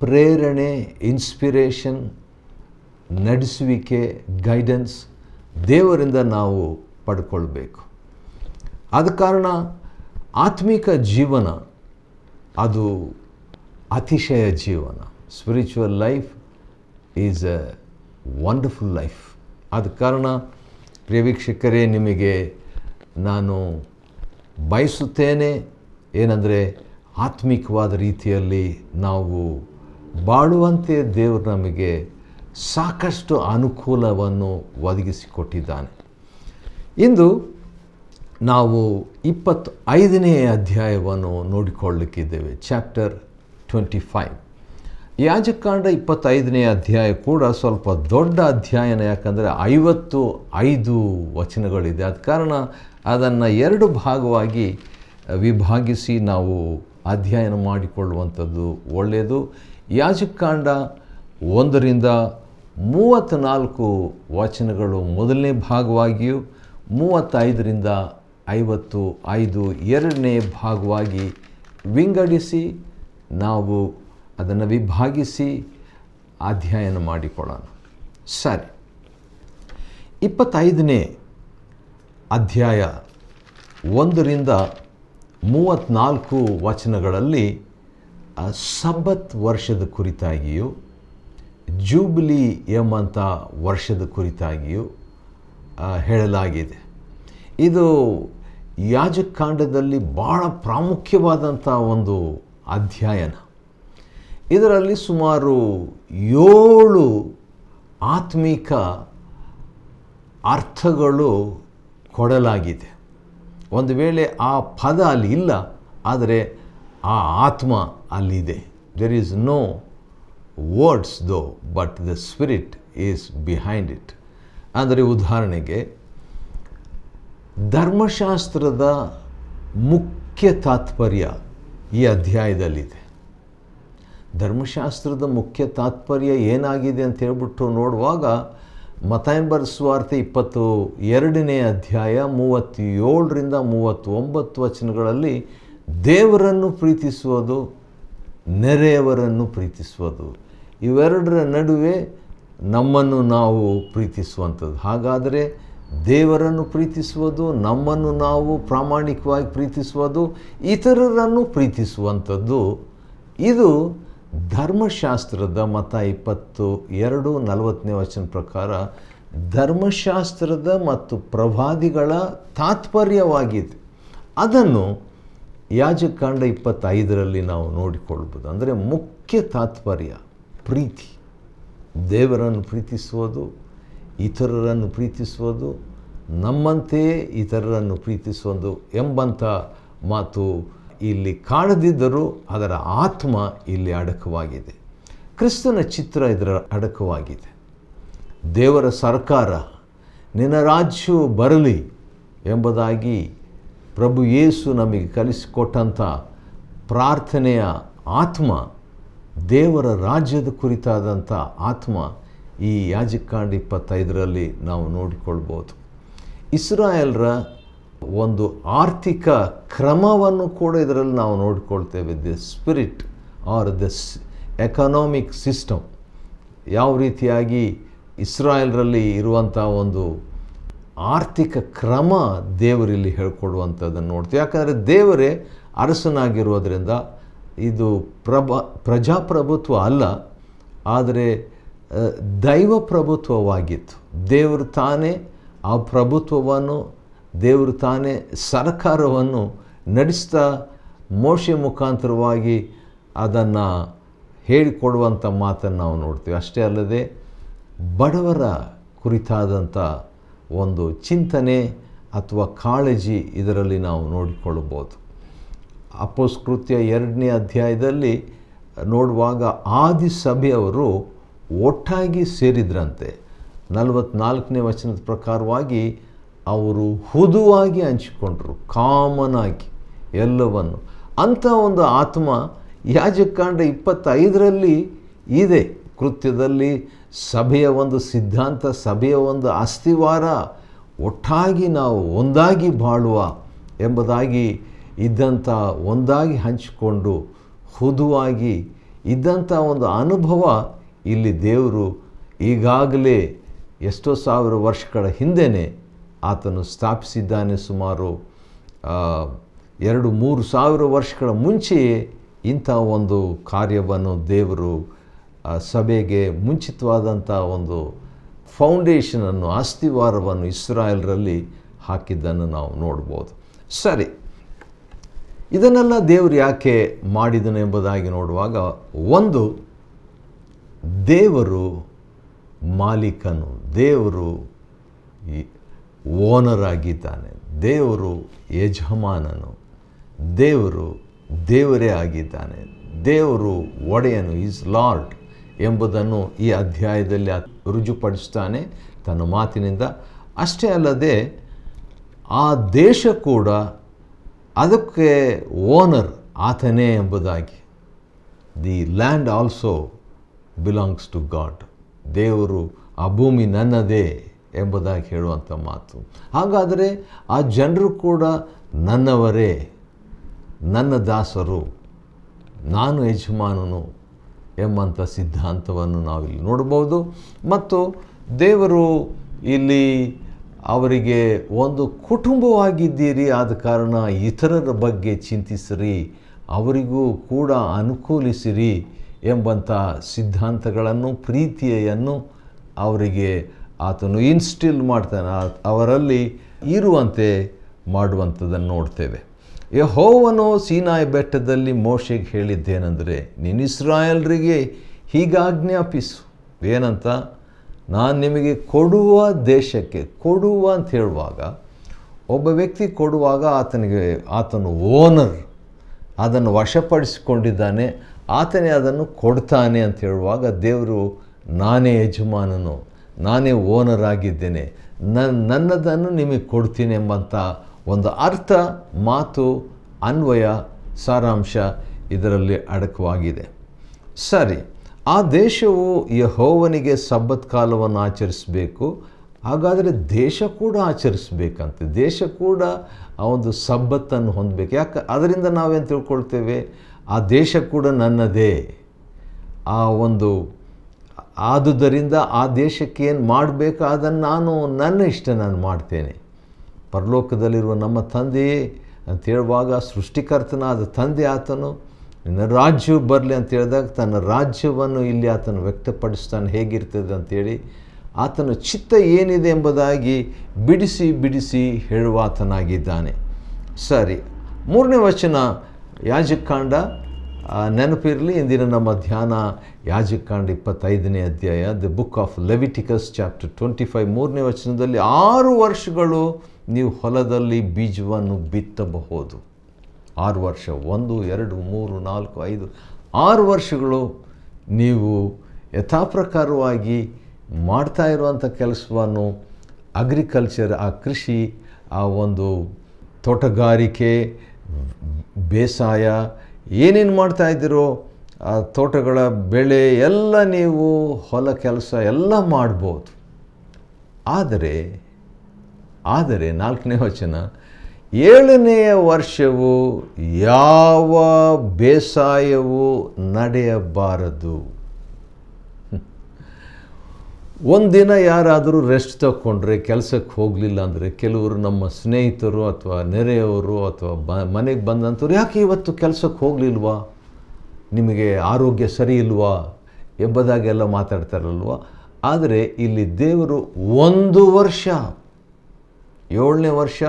ಪ್ರೇರಣೆ, ಇನ್ಸ್ಪಿರೇಷನ್, ನಡೆಸುವಿಕೆ, ಗೈಡೆನ್ಸ್ ದೇವರಿಂದ ನಾವು ಪಡ್ಕೊಳ್ಬೇಕು. ಆದ ಕಾರಣ ಆತ್ಮಿಕ ಜೀವನ ಅದು ಅತಿಶಯ ಜೀವನ. Spiritual life is A wonderful life. ಆದ ಕಾರಣ ಪ್ರಿಯ ವೀಕ್ಷಕರೇ, ನಿಮಗೆ ನಾನು ಬಯಸುತ್ತೇನೆ ಏನಂದರೆ ಆತ್ಮಿಕವಾದ ರೀತಿಯಲ್ಲಿ ನಾವು ಬಾಳುವಂತೆ ದೇವರು ನಮಗೆ ಸಾಕಷ್ಟು ಅನುಕೂಲವನ್ನು ಒದಗಿಸಿಕೊಟ್ಟಿದ್ದಾನೆ. ಇಂದು ನಾವು 25ನೇ ಅಧ್ಯಾಯವನ್ನು ನೋಡಿಕೊಳ್ಳಲಿಕ್ಕಿದ್ದೇವೆ. ಚಾಪ್ಟರ್ 25. ಯಾಜಕಾಂಡ 25ನೇ ಅಧ್ಯಾಯ ಕೂಡ ಸ್ವಲ್ಪ ದೊಡ್ಡ ಅಧ್ಯಾಯನ, ಯಾಕಂದರೆ 55 ವಚನಗಳಿದೆ. ಆದ ಕಾರಣ ಅದನ್ನು 2 ಭಾಗವಾಗಿ ವಿಭಾಗಿಸಿ ನಾವು ಅಧ್ಯಯನ ಮಾಡಿಕೊಳ್ಳುವಂಥದ್ದು ಒಳ್ಳೆಯದು. ಯಾಜಕಾಂಡ 1ರಿಂದ 34 ವಚನಗಳು ಮೊದಲನೇ ಭಾಗವಾಗಿಯೂ 35ರಿಂದ 55 ಎರಡನೇ ಭಾಗವಾಗಿ ವಿಂಗಡಿಸಿ ನಾವು ಅದನ್ನು ವಿಭಾಗಿಸಿ ಅಧ್ಯಯನ ಮಾಡಿಕೊಳ್ಳೋಣ. ಸರಿ, 25ನೇ ಅಧ್ಯಾಯ 1ರಿಂದ 34 ವಚನಗಳಲ್ಲಿ ಸಬ್ಬತ್ ವರ್ಷದ ಕುರಿತಾಗಿಯೂ ಜೂಬಿಲಿ ಎಂಬಂಥ ವರ್ಷದ ಕುರಿತಾಗಿಯೂ ಹೇಳಲಾಗಿದೆ. ಇದು ಯಾಜಕಾಂಡದಲ್ಲಿ ಭಾಳ ಪ್ರಾಮುಖ್ಯವಾದಂಥ ಒಂದು ಅಧ್ಯಯನ. ಇದರಲ್ಲಿ ಸುಮಾರು 7 ಆತ್ಮಿಕ ಅರ್ಥಗಳು ಕೊಡಲಾಗಿದೆ. ಒಂದು ವೇಳೆ ಆ ಪದ ಅಲ್ಲಿ ಇಲ್ಲ, ಆದರೆ ಆ ಆತ್ಮ ಅಲ್ಲಿದೆ. ದೇರ್ ಈಸ್ ನೋ ವರ್ಡ್ಸ್ ದೋ, but the spirit is behind it. ಅಂದರೆ ಉದಾಹರಣೆಗೆ, ಧರ್ಮಶಾಸ್ತ್ರದ ಮುಖ್ಯ ತಾತ್ಪರ್ಯ ಈ ಅಧ್ಯಾಯದಲ್ಲಿದೆ. ಧರ್ಮಶಾಸ್ತ್ರದ ಮುಖ್ಯ ತಾತ್ಪರ್ಯ ಏನಾಗಿದೆ ಅಂತ ಹೇಳ್ಬಿಟ್ಟು ನೋಡುವಾಗ, ಮತ್ತಾಯನ ಬರೆದ ಸುವಾರ್ತೆ 22ನೇ ಅಧ್ಯಾಯ 37ರಿಂದ 39 ವಚನಗಳಲ್ಲಿ ದೇವರನ್ನು ಪ್ರೀತಿಸುವುದು, ನೆರೆಯವರನ್ನು ಪ್ರೀತಿಸುವುದು, ಇವೆರಡರ ನಡುವೆ ನಮ್ಮನ್ನು ನಾವು ಪ್ರೀತಿಸುವಂಥದ್ದು. ಹಾಗಾದರೆ ದೇವರನ್ನು ಪ್ರೀತಿಸುವುದು, ನಮ್ಮನ್ನು ನಾವು ಪ್ರಾಮಾಣಿಕವಾಗಿ ಪ್ರೀತಿಸುವುದು, ಇತರರನ್ನು ಪ್ರೀತಿಸುವಂಥದ್ದು, ಇದು ಧರ್ಮಶಾಸ್ತ್ರದ ಮತ 22:40ನೇ ವಚನ ಪ್ರಕಾರ ಧರ್ಮಶಾಸ್ತ್ರದ ಮತ್ತು ಪ್ರವಾದಿಗಳ ತಾತ್ಪರ್ಯವಾಗಿದೆ. ಅದನ್ನು ಯಾಜಕಾಂಡ 25ರಲ್ಲಿ ನಾವು ನೋಡಿಕೊಳ್ಬೋದು. ಅಂದರೆ ಮುಖ್ಯ ತಾತ್ಪರ್ಯ ಪ್ರೀತಿ, ದೇವರನ್ನು ಪ್ರೀತಿಸುವುದು, ಇತರರನ್ನು ಪ್ರೀತಿಸುವುದು, ನಮ್ಮಂತೆಯೇ ಇತರರನ್ನು ಪ್ರೀತಿಸುವುದು ಎಂಬಂಥ ಮಾತು ಇಲ್ಲಿ ಕಾಣದಿದ್ದರೂ ಅದರ ಆತ್ಮ ಇಲ್ಲಿ ಅಡಕವಾಗಿದೆ. ಕ್ರಿಸ್ತನ ಚಿತ್ರ ಇದರ ಅಡಕವಾಗಿದೆ. ದೇವರ ಸರ್ಕಾರ, ನಿನ್ನ ರಾಜ್ಯವು ಬರಲಿ ಎಂಬುದಾಗಿ ಪ್ರಭು ಯೇಸು ನಮಗೆ ಕಲಿಸಿಕೊಟ್ಟಂಥ ಪ್ರಾರ್ಥನೆಯ ಆತ್ಮ, ದೇವರ ರಾಜ್ಯದ ಕುರಿತಾದಂಥ ಆತ್ಮ ಈ ಯಾಜಕಾಂಡ 25ರಲ್ಲಿ ನಾವು ನೋಡಿಕೊಳ್ಬೋದು. ಇಸ್ರಾಯೇಲ್ರ ಒಂದು ಆರ್ಥಿಕ ಕ್ರಮವನ್ನು ಕೂಡ ಇದರಲ್ಲಿ ನಾವು ನೋಡಿಕೊಳ್ತೇವೆ. The spirit or the economic system, ಯಾವ ರೀತಿಯಾಗಿ ಇಸ್ರಾಯೇಲ್ರಲ್ಲಿ ಇರುವಂಥ ಒಂದು ಆರ್ಥಿಕ ಕ್ರಮ ದೇವರಲ್ಲಿ ಹೇಳ್ಕೊಡುವಂಥದ್ದನ್ನು ನೋಡ್ತೀವಿ. ಯಾಕಂದರೆ ದೇವರೇ ಅರಸನಾಗಿರೋದ್ರಿಂದ ಇದು ಪ್ರಜಾಪ್ರಭುತ್ವ ಅಲ್ಲ, ಆದರೆ ದೈವ ಪ್ರಭುತ್ವವಾಗಿತ್ತು. ದೇವರು ತಾನೇ ಆ ಪ್ರಭುತ್ವವನ್ನು, ದೇವರು ತಾನೇ ಸರ್ಕಾರವನ್ನು ನಡೆಸ್ತಾ ಮೋಶೆ ಮುಖಾಂತರವಾಗಿ ಅದನ್ನು ಹೇಳಿಕೊಡುವಂಥ ಮಾತನ್ನು ನಾವು ನೋಡ್ತೀವಿ. ಅಷ್ಟೇ ಅಲ್ಲದೆ ಬಡವರ ಕುರಿತಾದಂಥ ಒಂದು ಚಿಂತನೆ ಅಥವಾ ಕಾಳಜಿ ಇದರಲ್ಲಿ ನಾವು ನೋಡಿಕೊಳ್ಳಬಹುದು. ಅಪೊಸ್ತಲಕೃತ್ಯ 2ನೇ ಅಧ್ಯಾಯದಲ್ಲಿ ನೋಡುವಾಗ ಆದಿ ಸಭೆಯವರು ಒಟ್ಟಾಗಿ ಸೇರಿದ್ರಂತೆ. 44ನೇ ವಚನದ ಪ್ರಕಾರವಾಗಿ ಅವರು ಹುದುವಾಗಿ ಹಂಚಿಕೊಂಡ್ರು, ಕಾಮನ್ ಆಗಿ ಎಲ್ಲವನ್ನು. ಅಂಥ ಒಂದು ಆತ್ಮ ಯಾಜಕಾಂಡ 25ರಲ್ಲಿ ಇದೆ. ಕೃತ್ಯದಲ್ಲಿ ಸಭೆಯ ಒಂದು ಸಿದ್ಧಾಂತ, ಸಭೆಯ ಒಂದು ಅಸ್ತಿವಾರ ಒಟ್ಟಾಗಿ ನಾವು ಒಂದಾಗಿ ಬಾಳುವ ಎಂಬುದಾಗಿ ಇದ್ದಂಥ, ಒಂದಾಗಿ ಹಂಚಿಕೊಂಡು ಹುದುವಾಗಿ ಇದ್ದಂಥ ಒಂದು ಅನುಭವ ಇಲ್ಲಿ ದೇವರು ಈಗಾಗಲೇ ಎಷ್ಟೋ ಸಾವಿರ ವರ್ಷಗಳ ಹಿಂದೆಯೇ ಆತನು ಸ್ಥಾಪಿಸಿದ್ದಾನೆ. ಸುಮಾರು 2-3 ಸಾವಿರ ವರ್ಷಗಳ ಮುಂಚೆಯೇ ಇಂಥ ಒಂದು ಕಾರ್ಯವನ್ನು ದೇವರು ಸಭೆಗೆ ಮುಂಚಿತವಾದಂಥ ಒಂದು ಫೌಂಡೇಶನನ್ನು, ಅಸ್ತಿವಾರವನ್ನು ಇಸ್ರಾಯೇಲರಲ್ಲಿ ಹಾಕಿದ್ದನ್ನು ನಾವು ನೋಡ್ಬೋದು. ಸರಿ, ಇದನ್ನೆಲ್ಲ ದೇವರು ಯಾಕೆ ಮಾಡಿದನು ಎಂಬುದಾಗಿ ನೋಡುವಾಗ, ಒಂದು, ದೇವರು ಮಾಲೀಕನು, ದೇವರು ಓನರ್ ಆಗಿದ್ದಾನೆ, ದೇವರು ಯಜಮಾನನು, ದೇವರು ದೇವರೇ ಆಗಿದ್ದಾನೆ, ದೇವರು ಒಡೆಯನು, ಈಸ್ ಲಾರ್ಡ್ ಎಂಬುದನ್ನು ಈ ಅಧ್ಯಾಯದಲ್ಲಿ ರುಜುಪಡಿಸ್ತಾನೆ ತನ್ನ ಮಾತಿನಿಂದ. ಅಷ್ಟೇ ಅಲ್ಲದೆ ಆ ದೇಶ ಕೂಡ ಅದಕ್ಕೆ ಓನರ್ ಆತನೇ ಎಂಬುದಾಗಿ. The land also belongs to God. ದೇವರು ಆ ಭೂಮಿ ನನ್ನದೇ ಎಂಬುದಾಗಿ ಹೇಳುವಂಥ ಮಾತು. ಹಾಗಾದರೆ ಆ ಜನರು ಕೂಡ ನನ್ನವರೇ, ನನ್ನ ದಾಸರು, ನಾನು ಯಜಮಾನನು ಎಂಬಂಥ ಸಿದ್ಧಾಂತವನ್ನು ನಾವಿಲ್ಲಿ ನೋಡ್ಬೋದು. ಮತ್ತು ದೇವರು ಇಲ್ಲಿ ಅವರಿಗೆ ಒಂದು ಕುಟುಂಬವಾಗಿದ್ದೀರಿ, ಆದ ಕಾರಣ ಇತರರ ಬಗ್ಗೆ ಚಿಂತಿಸಿರಿ, ಅವರಿಗೂ ಕೂಡ ಅನುಕೂಲಿಸಿರಿ ಎಂಬಂಥ ಸಿದ್ಧಾಂತಗಳನ್ನು, ಪ್ರೀತಿಯನ್ನು ಅವರಿಗೆ ಆತನು ಇನ್ಸ್ಟಿಲ್ ಮಾಡ್ತಾನೆ, ಅವರಲ್ಲಿ ಇರುವಂತೆ ಮಾಡುವಂಥದ್ದನ್ನು ನೋಡ್ತೇವೆ. ಯೆಹೋವನು ಸೀನಾಯಿ ಬೆಟ್ಟದಲ್ಲಿ ಮೋಶೆಗೆ ಹೇಳಿದ್ದೇನೆಂದರೆ, ನೀನು ಇಸ್ರಾಯೇಲರಿಗೆ ಹೀಗಾಜ್ಞಾಪಿಸು, ಏನಂತ, ನಾನು ನಿಮಗೆ ಕೊಡುವ ದೇಶಕ್ಕೆ, ಕೊಡುವ ಅಂತ ಹೇಳುವಾಗ ಒಬ್ಬ ವ್ಯಕ್ತಿ ಕೊಡುವಾಗ ಆತನು ಓನರ್, ಅದನ್ನು ವಶಪಡಿಸಿಕೊಂಡಿದ್ದಾನೆ, ಆತನೇ ಅದನ್ನು ಕೊಡ್ತಾನೆ ಅಂತ ಹೇಳುವಾಗ ದೇವರು ನಾನೇ ಯಜಮಾನನು, ನಾನೇ ಓನರ್ ಆಗಿದ್ದೇನೆ, ನನ್ನದನ್ನು ನಿಮಗೆ ಕೊಡ್ತೀನಿ ಎಂಬಂಥ ಒಂದು ಅರ್ಥ, ಮಾತು, ಅನ್ವಯ, ಸಾರಾಂಶ ಇದರಲ್ಲಿ ಅಡಕವಾಗಿದೆ. ಸರಿ, ಆ ದೇಶವು ಯೆಹೋವನಿಗೆ ಸಬ್ಬತ್ ಕಾಲವನ್ನು ಆಚರಿಸಬೇಕು. ಹಾಗಾದರೆ ದೇಶ ಕೂಡ ಆಚರಿಸಬೇಕಂತೆ, ದೇಶ ಕೂಡ ಆ ಒಂದು ಸಬ್ಬತ್ತನ್ನು ಹೊಂದಬೇಕು. ಯಾಕೆ ಅದರಿಂದ ನಾವೇನು ತಿಳ್ಕೊಳ್ತೇವೆ, ಆ ದೇಶ ಕೂಡ ನನ್ನದೇ. ಆ ಒಂದು ಆದುದರಿಂದ ಆ ದೇಶಕ್ಕೆ ಏನು ಮಾಡಬೇಕು ಅದನ್ನು ನನ್ನ ಇಷ್ಟ ನಾನು ಮಾಡ್ತೇನೆ. ಪರಲೋಕದಲ್ಲಿರುವ ನಮ್ಮ ತಂದೆಯೇ ಅಂತ ಹೇಳುವಾಗ ಸೃಷ್ಟಿಕರ್ತನಾದ ತಂದೆ ಆತನು, ನಿನ್ನ ರಾಜ್ಯವು ಬರಲಿ ಅಂತ ಹೇಳಿದಾಗ ತನ್ನ ರಾಜ್ಯವನ್ನು ಇಲ್ಲಿ ಆತನು ವ್ಯಕ್ತಪಡಿಸ್ತಾನೆ, ಹೇಗಿರ್ತದೆ ಅಂಥೇಳಿ ಆತನ ಚಿತ್ತ ಏನಿದೆ ಎಂಬುದಾಗಿ ಬಿಡಿಸಿ ಬಿಡಿಸಿ ಹೇಳುವ ಆತನಾಗಿದ್ದಾನೆ. ಸರಿ, 3ನೇ ವಚನ ಯಾಜಕಾಂಡ ನೆನಪಿರಲಿ. ಇಂದಿನ ನಮ್ಮ ಧ್ಯಾನ ಯಾಜಕಾಂಡ 25ನೇ ಅಧ್ಯಾಯ, the book of Leviticus chapter 25, 3ನೇ ವಚನದಲ್ಲಿ 6 ವರ್ಷಗಳು ನೀವು ಹೊಲದಲ್ಲಿ ಬೀಜವನ್ನು ಬಿತ್ತಬಹುದು. 6 ವರ್ಷ, 1, 2, 3, 4, 5, 6 ವರ್ಷಗಳು ನೀವು ಯಥಾಪ್ರಕಾರವಾಗಿ ಮಾಡ್ತಾ ಇರುವಂಥ ಕೆಲಸವನ್ನು, ಅಗ್ರಿಕಲ್ಚರ್, ಆ ಕೃಷಿ, ಆ ಒಂದು ತೋಟಗಾರಿಕೆ, ಬೇಸಾಯ, ಏನೇನು ಮಾಡ್ತಾಯಿದ್ದೀರೋ ಆ ತೋಟಗಳ ಬೆಳೆ ಎಲ್ಲ, ನೀವು ಹೊಲ ಕೆಲಸ ಎಲ್ಲ ಮಾಡ್ಬೋದು. ಆದರೆ 4ನೇ ವಚನ, 7ನೆಯ ವರ್ಷವು ಯಾವ ಬೇಸಾಯವೂ ನಡೆಯಬಾರದು. ಒಂದಿನ ಯಾರಾದರೂ ರೆಸ್ಟ್ ತಗೊಂಡ್ರೆ, ಕೆಲಸಕ್ಕೆ ಹೋಗಲಿಲ್ಲ ಅಂದರೆ, ಕೆಲವರು ನಮ್ಮ ಸ್ನೇಹಿತರು ಅಥವಾ ನೆರೆಯವರು ಅಥವಾ ಮನೆಗೆ ಬಂದಂಥವ್ರು, ಯಾಕೆ ಇವತ್ತು ಕೆಲಸಕ್ಕೆ ಹೋಗಲಿಲ್ವಾ, ನಿಮಗೆ ಆರೋಗ್ಯ ಸರಿ ಇಲ್ವಾ ಎಂಬುದಾಗೆಲ್ಲ ಮಾತಾಡ್ತಾರಲ್ವ. ಆದರೆ ಇಲ್ಲಿ ದೇವರು 1 ವರ್ಷ, 7ನೇ ವರ್ಷ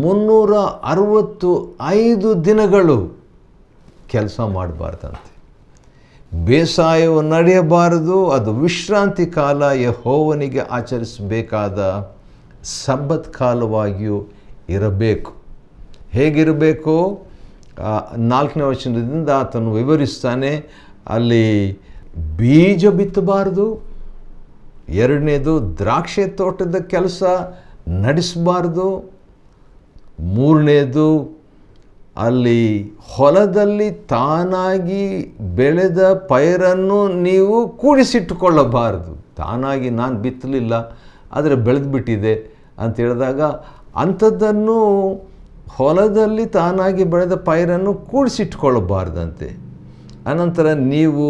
365 ದಿನಗಳು ಕೆಲಸ ಮಾಡಬಾರ್ದಂತೆ. ಬೇಸಾಯವು ನಡೆಯಬಾರದು, ಅದು ವಿಶ್ರಾಂತಿ ಕಾಲ, ಯೆಹೋವನಿಗೆ ಆಚರಿಸಬೇಕಾದ ಸಬ್ಬತ್ ಕಾಲವಾಗಿಯೂ ಇರಬೇಕು. ಹೇಗಿರಬೇಕು? 4ನೇ ವಚನದಿಂದ ಆತನು ವಿವರಿಸ್ತಾನೆ. ಅಲ್ಲಿ ಬೀಜ ಬಿತ್ತಬಾರ್ದು, 2ನೇದು ದ್ರಾಕ್ಷಿ ತೋಟದ ಕೆಲಸ ನಡೆಸಬಾರ್ದು, 3ನೇದು ಅಲ್ಲಿ ಹೊಲದಲ್ಲಿ ತಾನಾಗಿ ಬೆಳೆದ ಪೈರನ್ನು ನೀವು ಕೂಡಿಸಿಟ್ಟುಕೊಳ್ಳಬಾರದು. ತಾನಾಗಿ ನಾನು ಬಿತ್ತಲಿಲ್ಲ ಆದರೆ ಬೆಳೆದ್ಬಿಟ್ಟಿದೆ ಅಂತ ಹೇಳಿದಾಗ ಅಂಥದ್ದನ್ನು ಹೊಲದಲ್ಲಿ ತಾನಾಗಿ ಬೆಳೆದ ಪೈರನ್ನು ಕೂಡಿಸಿಟ್ಕೊಳ್ಳಬಾರ್ದಂತೆ. ಅನಂತರ ನೀವು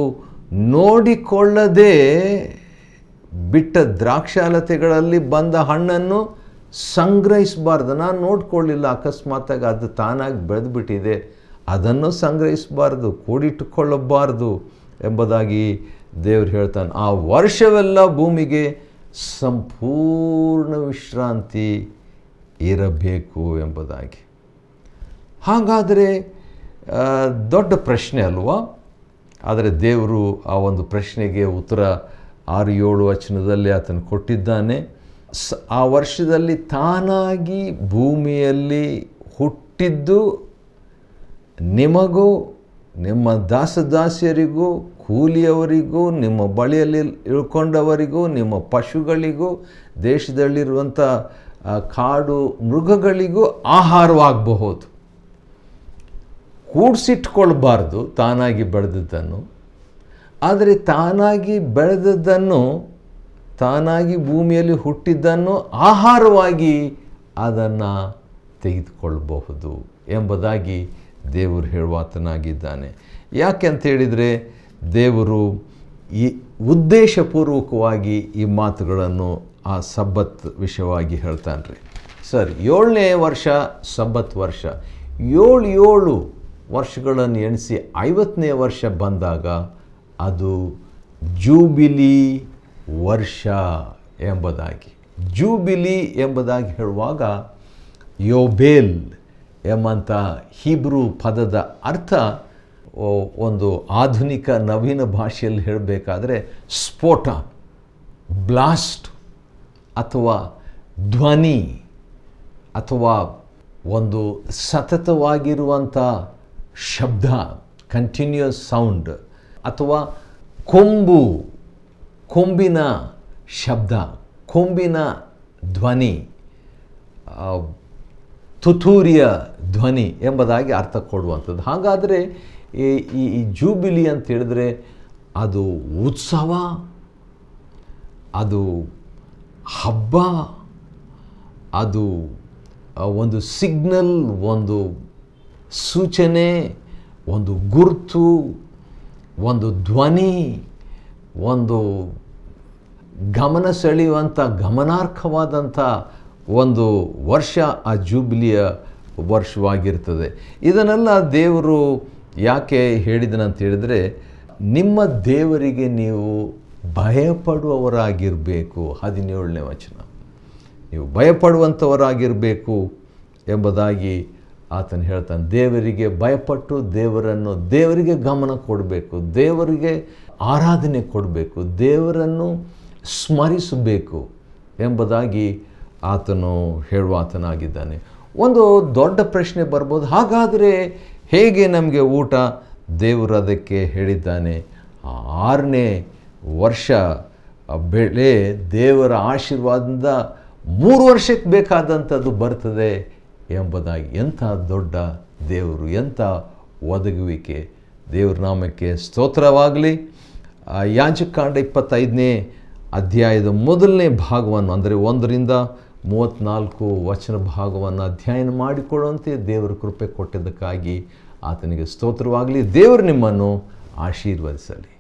ನೋಡಿಕೊಳ್ಳದೆ ಬಿಟ್ಟ ದ್ರಾಕ್ಷಾಲತೆಗಳಲ್ಲಿ ಬಂದ ಹಣ್ಣನ್ನು ಸಂಗ್ರಹಿಸಬಾರ್ದು. ನಾನು ನೋಡಿಕೊಳ್ಳಿಲ್ಲ, ಅಕಸ್ಮಾತಾಗಿ ಅದು ತಾನಾಗಿ ಬೆಳೆದುಬಿಟ್ಟಿದೆ, ಅದನ್ನು ಸಂಗ್ರಹಿಸಬಾರ್ದು, ಕೂಡಿಟ್ಟುಕೊಳ್ಳಬಾರ್ದು ಎಂಬುದಾಗಿ ದೇವರು ಹೇಳ್ತಾನೆ. ಆ ವರ್ಷವೆಲ್ಲ ಭೂಮಿಗೆ ಸಂಪೂರ್ಣ ವಿಶ್ರಾಂತಿ ಇರಬೇಕು ಎಂಬುದಾಗಿ. ಹಾಗಾದರೆ ದೊಡ್ಡ ಪ್ರಶ್ನೆ ಅಲ್ವಾ? ಆದರೆ ದೇವರು ಆ ಒಂದು ಪ್ರಶ್ನೆಗೆ ಉತ್ತರ 6-7 ವಚನದಲ್ಲಿ ಆತನು ಕೊಟ್ಟಿದ್ದಾನೆ. ಆ ವರ್ಷದಲ್ಲಿ ತಾನಾಗಿ ಭೂಮಿಯಲ್ಲಿ ಹುಟ್ಟಿದ್ದು ನಿಮಗೂ ನಿಮ್ಮ ದಾಸದಾಸಿಯರಿಗೂ ಕೂಲಿಯವರಿಗೂ ನಿಮ್ಮ ಬಳಿಯಲ್ಲಿ ಇಳ್ಕೊಂಡವರಿಗೂ ನಿಮ್ಮ ಪಶುಗಳಿಗೂ ದೇಶದಲ್ಲಿರುವಂಥ ಕಾಡು ಮೃಗಗಳಿಗೂ ಆಹಾರವಾಗಬಹುದು. ಕೂಡಿಸಿಟ್ಕೊಳ್ಬಾರ್ದು ತಾನಾಗಿ ಬೆಳೆದದ್ದನ್ನು. ಆದರೆ ತಾನಾಗಿ ಬೆಳೆದದ್ದನ್ನು, ತಾನಾಗಿ ಭೂಮಿಯಲ್ಲಿ ಹುಟ್ಟಿದ್ದನ್ನು ಆಹಾರವಾಗಿ ಅದನ್ನು ತೆಗೆದುಕೊಳ್ಳಬಹುದು ಎಂಬುದಾಗಿ ದೇವರು ಹೇಳುವಾತನಾಗಿದ್ದಾನೆ. ಯಾಕೆ ಅಂತ ಹೇಳಿದರೆ ದೇವರು ಈ ಉದ್ದೇಶಪೂರ್ವಕವಾಗಿ ಈ ಮಾತುಗಳನ್ನು ಆ ಸಬ್ಬತ್ ವಿಷಯವಾಗಿ ಹೇಳ್ತಾನೆ ರೀ. ಸರಿ, 7ನೇ ವರ್ಷ ಸಬ್ಬತ್ ವರ್ಷ. 7 ವರ್ಷಗಳನ್ನು ಎಣಿಸಿ 50ನೇ ವರ್ಷ ಬಂದಾಗ ಅದು ಜೂಬಿಲಿ ವರ್ಷ ಎಂಬುದಾಗಿ. ಜೂಬಿಲಿ ಎಂಬುದಾಗಿ ಹೇಳುವಾಗ ಯೋಬೇಲ್ ಎಂಬಂಥ ಹೀಬ್ರೂ ಪದದ ಅರ್ಥ ಒಂದು ಆಧುನಿಕ ನವೀನ ಭಾಷೆಯಲ್ಲಿ ಹೇಳಬೇಕಾದ್ರೆ ಸ್ಫೋಟ, ಬ್ಲಾಸ್ಟ್ ಅಥವಾ ಧ್ವನಿ ಅಥವಾ ಒಂದು ಸತತವಾಗಿರುವಂಥ ಶಬ್ದ, ಕಂಟಿನ್ಯೂಯಸ್ ಸೌಂಡ್, ಅಥವಾ ಕೊಂಬಿನ ಶಬ್ದ, ಕೊಂಬಿನ ಧ್ವನಿ, ತುತೂರಿಯ ಧ್ವನಿ ಎಂಬುದಾಗಿ ಅರ್ಥ ಕೊಡುವಂಥದ್ದು. ಹಾಗಾದರೆ ಈ ಜೂಬಿಲಿ ಅಂತ ಹೇಳಿದ್ರೆ ಅದು ಉತ್ಸವ, ಅದು ಹಬ್ಬ, ಅದು ಒಂದು ಸಿಗ್ನಲ್, ಒಂದು ಸೂಚನೆ, ಒಂದು ಗುರುತು, ಒಂದು ಧ್ವನಿ, ಒಂದು ಗಮನ ಸೆಳೆಯುವಂಥ ಗಮನಾರ್ಹವಾದಂಥ ಒಂದು ವರ್ಷ ಆ ಜೂಬಿಲಿಯ ವರ್ಷವಾಗಿರ್ತದೆ. ಇದನ್ನೆಲ್ಲ ದೇವರು ಯಾಕೆ ಹೇಳಿದನಂತ ಹೇಳಿದರೆ, ನಿಮ್ಮ ದೇವರಿಗೆ ನೀವು ಭಯಪಡುವವರಾಗಿರಬೇಕು. 17ನೇ ವಚನ, ನೀವು ಭಯಪಡುವಂಥವರಾಗಿರಬೇಕು ಎಂಬುದಾಗಿ ಆತನು ಹೇಳ್ತಾನೆ. ದೇವರಿಗೆ ಭಯಪಟ್ಟು ದೇವರಿಗೆ ಗಮನ ಕೊಡಬೇಕು, ದೇವರಿಗೆ ಆರಾಧನೆ ಕೊಡಬೇಕು, ದೇವರನ್ನು ಸ್ಮರಿಸಬೇಕು ಎಂಬುದಾಗಿ ಆತನು ಹೇಳುವಾತನಾಗಿದ್ದಾನೆ. ಒಂದು ದೊಡ್ಡ ಪ್ರಶ್ನೆ ಬರ್ಬೋದು, ಹಾಗಾದರೆ ಹೇಗೆ ನಮಗೆ ಊಟ? ದೇವರು ಅದಕ್ಕೆ ಹೇಳಿದ್ದಾನೆ, 6ನೇ ವರ್ಷ ಬೆಳೆ ದೇವರ ಆಶೀರ್ವಾದದಿಂದ 3 ವರ್ಷಕ್ಕೆ ಬೇಕಾದಂಥದ್ದು ಬರ್ತದೆ ಎಂಬುದಾಗಿ. ಎಂಥ ದೊಡ್ಡ ದೇವರು, ಎಂಥ ಒದಗುವಿಕೆ! ದೇವ್ರ ನಾಮಕ್ಕೆ ಸ್ತೋತ್ರವಾಗಲಿ. ಯಾಜಕಾಂಡ 25ನೇ ಅಧ್ಯಾಯದ ಮೊದಲನೇ ಭಾಗವನ್ನು, ಅಂದರೆ 1ರಿಂದ 34 ವಚನ ಭಾಗವನ್ನು ಅಧ್ಯಯನ ಮಾಡಿಕೊಳ್ಳುವಂತೆ ದೇವರ ಕೃಪೆ ಕೊಟ್ಟಿದ್ದಕ್ಕಾಗಿ ಆತನಿಗೆ ಸ್ತೋತ್ರವಾಗಲಿ. ದೇವರು ನಿಮ್ಮನ್ನು ಆಶೀರ್ವದಿಸಲಿ.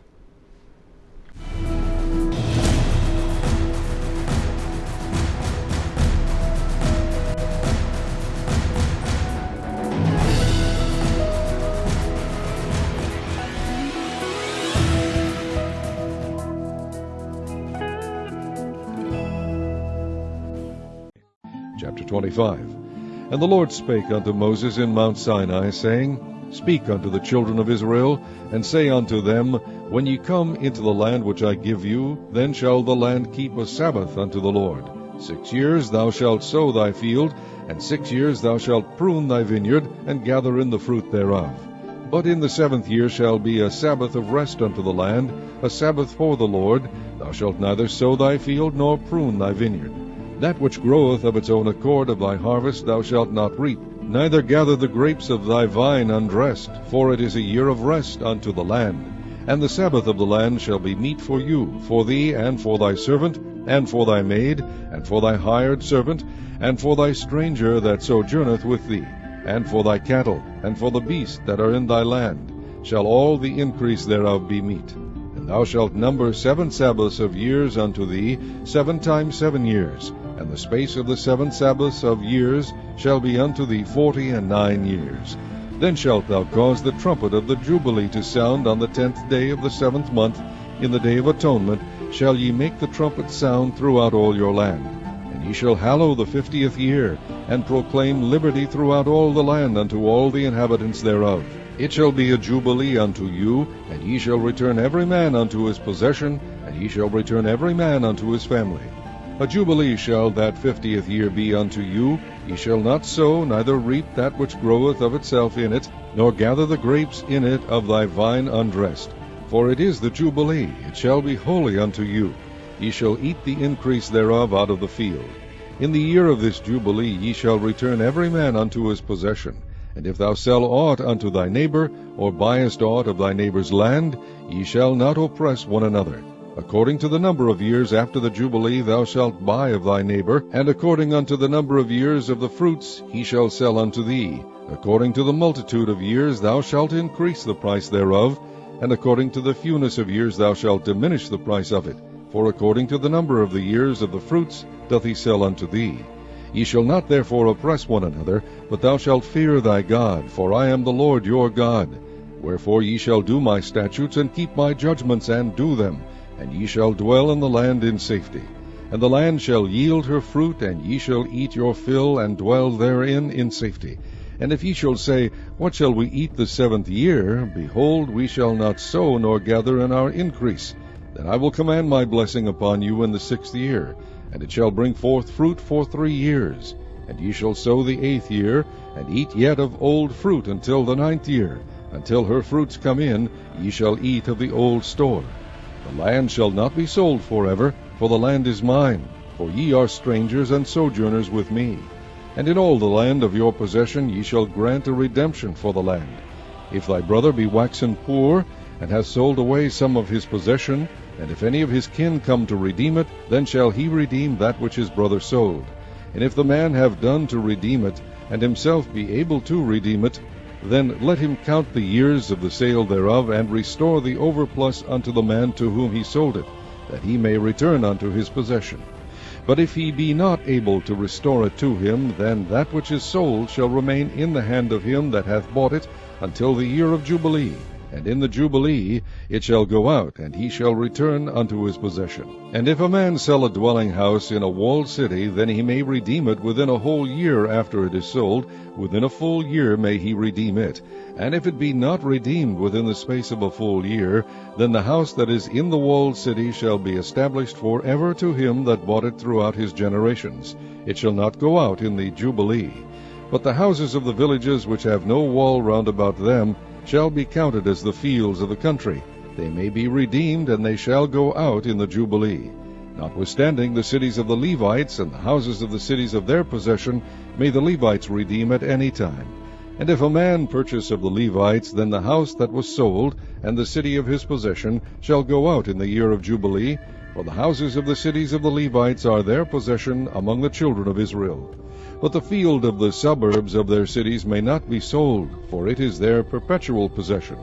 Chapter 25. And the Lord spake unto Moses in Mount Sinai, saying, Speak unto the children of Israel, and say unto them, When ye come into the land which I give you, then shall the land keep a Sabbath unto the Lord. 6 years thou shalt sow thy field, and 6 years thou shalt prune thy vineyard, and gather in the fruit thereof. But in the 7th year shall be a Sabbath of rest unto the land, a Sabbath for the Lord. Thou shalt neither sow thy field, nor prune thy vineyard. That which groweth of its own accord of thy harvest thou shalt not reap, neither gather the grapes of thy vine undressed, for it is a year of rest unto the land. And the Sabbath of the land shall be meat for you, for thee, and for thy servant, and for thy maid, and for thy hired servant, and for thy stranger that sojourneth with thee, and for thy cattle, and for the beasts that are in thy land, shall all the increase thereof be meat. And thou shalt number 7 Sabbaths of years unto thee, 7 times 7 years, and the space of the 7 Sabbaths of years shall be unto thee 49 years. Then shalt thou cause the trumpet of the Jubilee to sound on the 10th day of the 7th month. In the day of atonement shall ye make the trumpet sound throughout all your land. And ye shall hallow the 50th year, and proclaim liberty throughout all the land unto all the inhabitants thereof. It shall be a jubilee unto you, and ye shall return every man unto his possession, and ye shall return every man unto his family. A jubilee shall that 50th year be unto you. Ye shall not sow, neither reap that which groweth of itself in it, nor gather the grapes in it of thy vine undressed. For it is the jubilee, it shall be holy unto you. Ye shall eat the increase thereof out of the field. In the year of this jubilee ye shall return every man unto his possession. And if thou sell aught unto thy neighbor, or buyest aught of thy neighbor's land, ye shall not oppress one another. According to the number of years after the Jubilee thou shalt buy of thy neighbor, and according unto the number of years of the fruits he shall sell unto thee. According to the multitude of years thou shalt increase the price thereof, and according to the fewness of years thou shalt diminish the price of it. For according to the number of the years of the fruits doth he sell unto thee. Ye shall not therefore oppress one another, but thou shalt fear thy God, for I am the Lord your God. Wherefore ye shall do my statutes, and keep my judgments, and do them, and ye shall dwell in the land in safety. And the land shall yield her fruit, and ye shall eat your fill, and dwell therein in safety. And if ye shall say, What shall we eat the 7th year? Behold, we shall not sow, nor gather in our increase. Then I will command my blessing upon you in the 6th year, and it shall bring forth fruit for 3 years. And ye shall sow the 8th year, and eat yet of old fruit until the 9th year. Until her fruits come in, ye shall eat of the old store. The land shall not be sold forever, for the land is mine, for ye are strangers and sojourners with me. And in all the land of your possession ye shall grant a redemption for the land. If thy brother be waxen poor, and hath sold away some of his possession, and if any of his kin come to redeem it, then shall he redeem that which his brother sold. And if the man have done to redeem it, and himself be able to redeem it, then let him count the years of the sale thereof, and restore the overplus unto the man to whom he sold it, that he may return unto his possession. But if he be not able to restore it to him, then that which is sold shall remain in the hand of him that hath bought it until the year of Jubilee. And in the Jubilee it shall go out, and he shall return unto his possession. And if a man sell a dwelling house in a walled city, then he may redeem it within a whole year after it is sold. Within a full year may he redeem it. And if it be not redeemed within the space of a full year, then the house that is in the walled city shall be established for ever to him that bought it throughout his generations. It shall not go out in the Jubilee. But the houses of the villages which have no wall round about them shall be counted as the fields of the country. They may be redeemed, and they shall go out in the Jubilee. Notwithstanding, the cities of the Levites and the houses of the cities of their possession may the Levites redeem at any time. And if a man purchase of the Levites, then the house that was sold, and the city of his possession, shall go out in the year of Jubilee, for the houses of the cities of the Levites are their possession among the children of Israel. But the field of the suburbs of their cities may not be sold, for it is their perpetual possession.